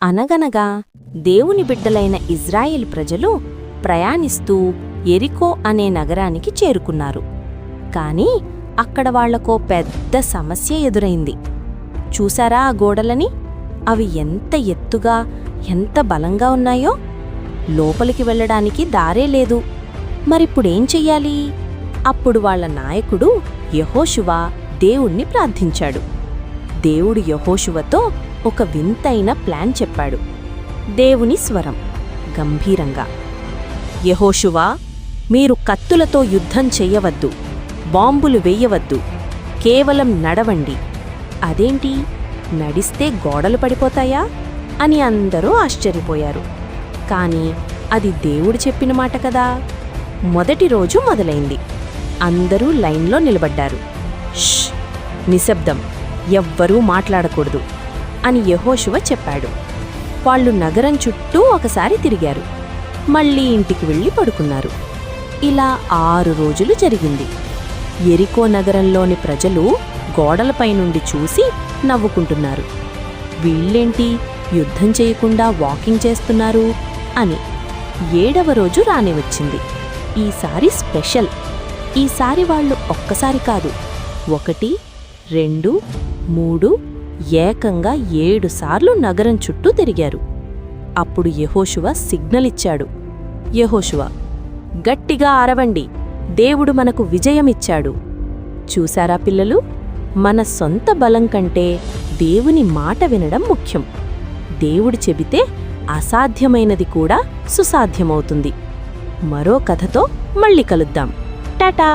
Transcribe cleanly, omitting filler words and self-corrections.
అనగనగా దేవుని బిడ్డలైన ఇజ్రాయేలు ప్రజలు ప్రయాణిస్తూ యెరికో అనే నగరానికి చేరుకున్నారు. కాని అక్కడ వాళ్లకో పెద్ద సమస్య ఎదురైంది. చూశారా ఆ గోడలని? అవి ఎంత ఎత్తుగా, ఎంత బలంగా ఉన్నాయో! లోపలికి వెళ్లడానికి దారే లేదు. మరిప్పుడేం చెయ్యాలి? అప్పుడు వాళ్ల నాయకుడు యెహోషువ దేవుణ్ణి ప్రార్థించాడు. దేవుడు యెహోషువతో ఒక వింతైన ప్లాన్ చెప్పాడు. దేవుని స్వరం గంభీరంగా, యెహోషువా, మీరు కత్తులతో యుద్ధం చెయ్యవద్దు, బాంబులు వెయ్యవద్దు, కేవలం నడవండి. అదేంటి, నడిస్తే గోడలు పడిపోతాయా అని అందరూ ఆశ్చర్యపోయారు. కాని అది దేవుడు చెప్పిన మాట కదా. మొదటి రోజు మొదలైంది. అందరూ లైన్లో నిలబడ్డారు. ష్, నిశ్శబ్దం, ఎవ్వరూ మాట్లాడకూడదు అని యెహోషువ చెప్పాడు. వాళ్ళు నగరం చుట్టూ ఒకసారి తిరిగారు. మళ్ళీ ఇంటికి వెళ్ళి పడుకున్నారు. ఇలా 6 రోజులు జరిగింది. యెరికో నగరంలోని ప్రజలు గోడలపైనుండి చూసి నవ్వుకుంటున్నారు. వీళ్ళేంటి యుద్ధం చేయకుండా వాకింగ్ చేస్తున్నారు అని. 7వ రోజు రానివచ్చింది. ఈసారి స్పెషల్. ఈసారి వాళ్ళు ఒక్కసారి కాదు, 1, 2, 3, ఏకంగా 7 సార్లు నగరం చుట్టూ తిరిగారు. అప్పుడు యెహోషువ సిగ్నల్ ఇచ్చాడు. యెహోషువ, గట్టిగా అరవండి, దేవుడు మనకు విజయమిచ్చాడు. చూశారా పిల్లలు, మన సొంత బలం కంటే దేవుని మాట వినడం ముఖ్యం. దేవుడు చెబితే అసాధ్యమైనది కూడా సుసాధ్యమవుతుంది. మరో కథతో మళ్ళీ కలుద్దాం. టాటా.